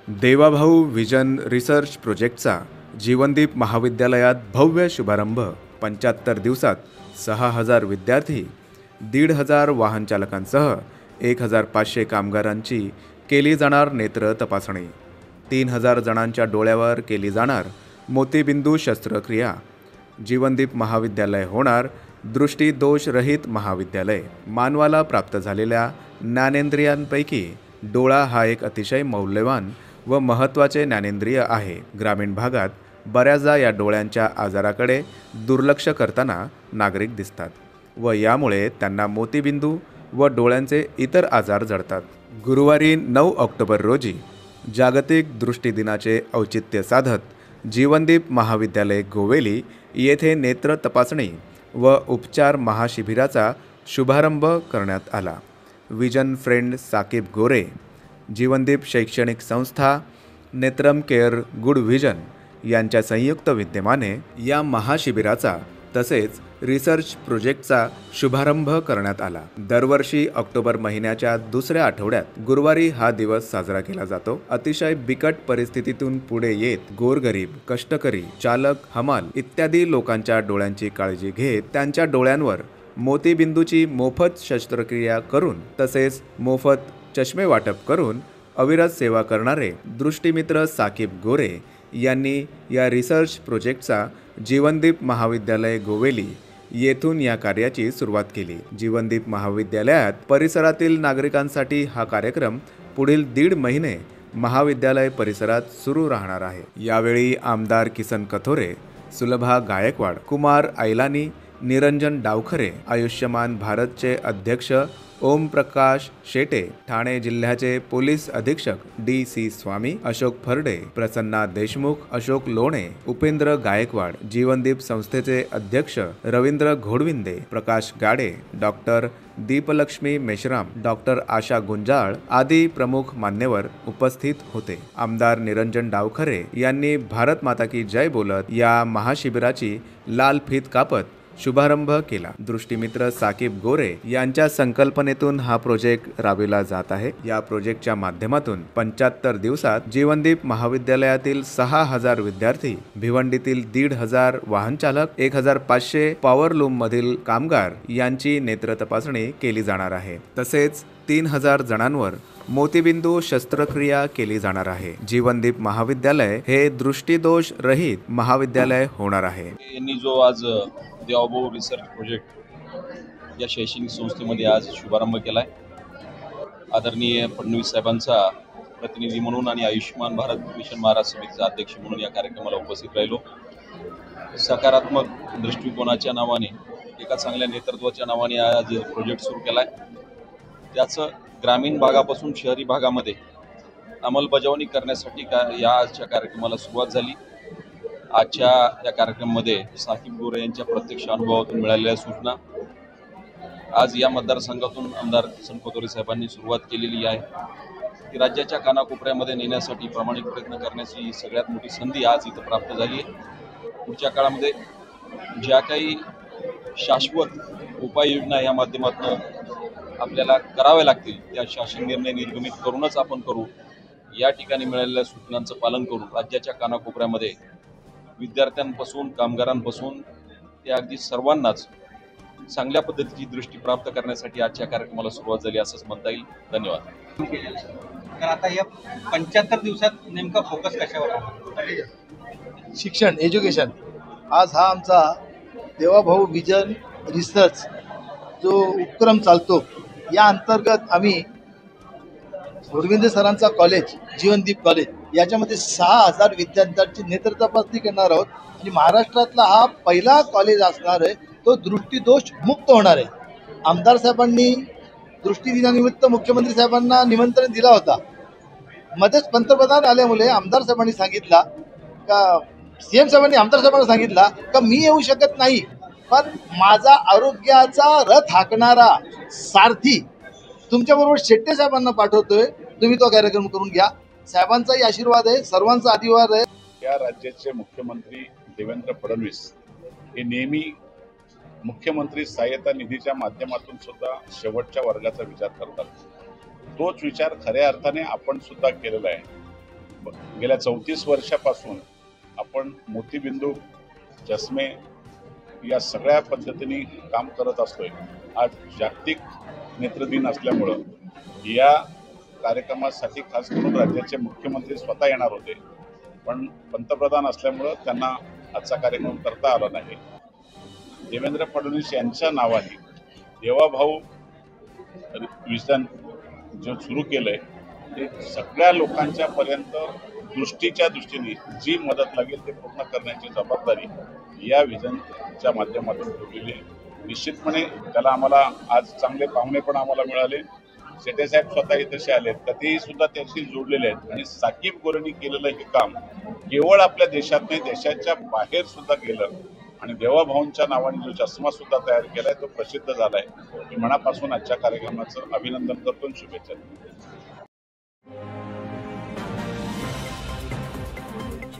Devabhau vision research प्रोजेक्टचा जीवनदीप महाविद्यालयात भव्य शुभारंभ। 75 दिवसात 6000 विद्यार्थी, 1,500 वाहनचालकांसह 1500 कामगारांची केली जाणार नेत्र तपासणी। 3000 जणांच्या डोळ्यावर केली जाणार मोतीबिंदू शस्त्रक्रिया। जीवनदीप महाविद्यालय होणार दृष्टीदोषरहित महाविद्यालय। मानवाला प्राप्त झालेल्या ज्ञानेंद्रियांपैकी डोळा हा एक अतिशय मौल्यवान व महत्त्वाचे ज्ञानेंद्रिय आहे। ग्रामीण भागात बऱ्याचदा या डोळ्यांच्या आजाराकडे दुर्लक्ष करताना नागरिक दिसतात व यामुळे त्यांना मोतीबिंदू व डोळ्यांचे इतर आजार जडतात। गुरुवारी 9 ऑक्टोबर रोजी जागतिक दृष्टी दिनाचे औचित्य साधत जीवनदीप महाविद्यालय गोवेली येथे नेत्र तपासणी व उपचार महाशिबिराचा शुभारंभ करण्यात आला। विजन फ्रेंड साकीब गोरे, जीवनदीप शैक्षणिक संस्था, नेत्रम केअर गुड विजन यांच्या संयुक्त विद्यमाने या महाशिबिराचा तसेच रिसर्च प्रोजेक्टचा शुभारंभ करण्यात आला। दरवर्षी ऑक्टोबर महिन्याच्या दुसऱ्या आठवड्यात गुरुवारी हा दिवस साजरा केला जातो। अतिशय बिकट परिस्थितीतून पुढे येत गोरगरीब, कष्टकरी, चालक, हमाल इत्यादी लोकांच्या डोळ्यांची काळजी घेत त्यांच्या डोळ्यांवर मोतीबिंदूची मोफत शस्त्रक्रिया करून तसेच मोफत चष्मे वाटप करून अविरत सेवा करणारे दृष्टिमित्र साकीब गोरे यांनी या रिसर्च प्रोजेक्टचा जीवनदीप महाविद्यालय गोवेली येथून या कार्याची सुरुवात केली। जीवनदीप महाविद्यालयात परिसरातील नागरिकांसाठी हा कार्यक्रम पुढील 1.5 महिने महाविद्यालय परिसरात सुरू राहणार आहे। यावेळी आमदार किसन कथोरे, सुलभा गायकवाड, कुमार आयलानी, निरंजन डावखरे, आयुष्यमान भारतचे अध्यक्ष ओम प्रकाश शेटे, ठाणे जिल्ह्याचे पोलीस अधीक्षक डी.सी. स्वामी, अशोक फरडे, प्रसन्ना देशमुख, अशोक लोणे, उपेंद्र गायकवाड, जीवनदीप संस्थेचे अध्यक्ष रवींद्र घोडविंदे, प्रकाश गाडे, डॉक्टर दीपलक्ष्मी मेश्राम, डॉक्टर आशा गुंजाळ आदी प्रमुख मान्यवर उपस्थित होते। आमदार निरंजन डावखरे यांनी भारत माता की जय बोलत या महाशिबिराची लाल फीत कापत शुभारंभ केला। दृष्टिमित्र साकीब गोरे यांच्या संकल्पनेतून हा प्रोजेक्ट राबविला जात आहे। या प्रोजेक्टच्या माध्यमातून 75 दिवसात जीवनदीप महाविद्यालयातील 6000 विद्यार्थी, भिवंडीतील 1,500 वाहनचालक, 1500 पॉवरलूम मधील कामगार यांची नेत्र तपासणी केली जाणार आहे। तसेच 3000 जणांवर मोतीबिंदू शस्त्रक्रिया केली जाणार आहे। जीवनदीप महाविद्यालय हे दृष्टीदोष रहित महाविद्यालय होणार आहे। यांनी जो आज देवाभाऊ रिसर्च प्रोजेक्ट या शैक्षणिक संस्थेमध्ये आज शुभारंभ केला आहे। आदरणीय फडणवीस साहेबांचा प्रतिनिधी म्हणून आणि आयुष्यमान भारत मिशन महाराष्ट्र समितीचा अध्यक्ष म्हणून या कार्यक्रमाला उपस्थित राहिलो। सकारात्मक दृष्टिकोनाच्या नावाने, एका चांगल्या नेतृत्वाच्या नावाने आज प्रोजेक्ट सुरू केला आहे। त्याचं ग्रामीण भागापासून शहरी भागामध्ये अंमलबजावणी करण्यासाठी या आजच्या कार्यक्रमाला सुरुवात झाली। आजच्या या कार्यक्रमामध्ये साकीब गोरे यांच्या प्रत्यक्ष अनुभवातून मिळालेल्या सूचना आज या मतदारसंघातून आमदार किसन कथोरे साहेबांनी सुरुवात केलेली आहे की राज्याच्या कानाकोपऱ्यामध्ये नेण्यासाठी प्रामाणिक प्रयत्न करण्याची सगळ्यात मोठी संधी आज इथं प्राप्त झाली आहे। पुढच्या काळामध्ये ज्या काही शाश्वत उपाययोजना या माध्यमातून आपल्याला कराव्या लागतील त्या शासन निर्णय निर्गमित करूनच आपण करू। या ठिकाणी मिळालेल्या सूचनांचं पालन करून राज्याच्या कानाकोपऱ्यामध्ये विद्यार्थ्यांपासून कामगारांपासून ते अगदी सर्वांनाच चांगल्या पद्धतीची दृष्टी प्राप्त करण्यासाठी आजच्या कार्यक्रमाला सुरुवात झाली असंच म्हणता येईल। धन्यवाद। तर आता या 75 दिवसात नेमका फोकस कशावर आहे? शिक्षण, एज्युकेशन। आज हा आमचा देवाभाऊ विजन रिसर्च जो उपक्रम चालतो या अंतर्गत आम्ही गोरविंदे सरांचा कॉलेज, जीवनदीप कॉलेज याच्यामध्ये 6000 विद्यार्थ्यांची नेत्र तपासणी करणार आहोत आणि महाराष्ट्रातला हा पहिला कॉलेज असणार आहे तो दृष्टीदोष मुक्त होणार आहे। आमदार साहेबांनी दृष्टी दिनानिमित्त मुख्यमंत्री साहेबांना निमंत्रण दिला होता। मध्येच पंतप्रधान आल्यामुळे आमदार साहेबांनी सांगितला का सीएम साहेबांनी आमदार साहेबांना सांगितला का मी येऊ शकत नाही, पण माझा आरोग्याचा रथ हाकणारा सारथी तुमच्याबरोबर शेट्टे साहेबांना पाठवतोय, तुम्ही तो कार्यक्रम करून घ्या। साहेबांचाही आशीर्वाद आहे, सर्वांचा आशीर्वाद आहे। या राज्याचे मुख्यमंत्री देवेंद्र फडणवीस हे नेहमी मुख्यमंत्री सहाय्यता निधीच्या माध्यमातून सुद्धा शेवटच्या वर्गाचा विचार करतात। तोच विचार खऱ्या अर्थाने आपण सुद्धा केलेला आहे। गेल्या 34 वर्षापासून आपण मोतीबिंदू, चष्मे या सगळ्या पद्धतीने काम करत असतोय. आज जागतिक नेत्रदिन असल्यामुळं या कार्यक्रमासाठी खास करून राज्याचे मुख्यमंत्री स्वतः येणार होते, पण पंतप्रधान असल्यामुळं त्यांना आजचा कार्यक्रम करता आला नाही. देवेंद्र फडणवीस यांच्या नावाने देवाभाऊ विजन जो सुरू केलंय ते सगळ्या लोकांच्या पर्यंत दृष्टीच्या दृष्टीने जी मदत लागेल ते पूर्ण करण्याची जबाबदारी या विजनच्या माध्यमातून ठेवलेली आहे. निश्चितपणे त्याला आम्हाला आज चांगले पाहुणे पण आम्हाला मिळाले. शेटे साहेब स्वतः तसे आलेत तर तेही सुद्धा त्याशी जोडलेले आहेत आणि साकीब गोरेंनी केलेलं हे काम केवळ आपल्या देशात नाही देशाच्या बाहेर सुद्धा गेलं आणि देवाभाऊंच्या नावाने जो चष्मा सुद्धा तयार केलाय तो प्रसिद्ध झालाय. मी मनापासून आजच्या कार्यक्रमाचं अभिनंदन करतो आणि शुभेच्छा देतो.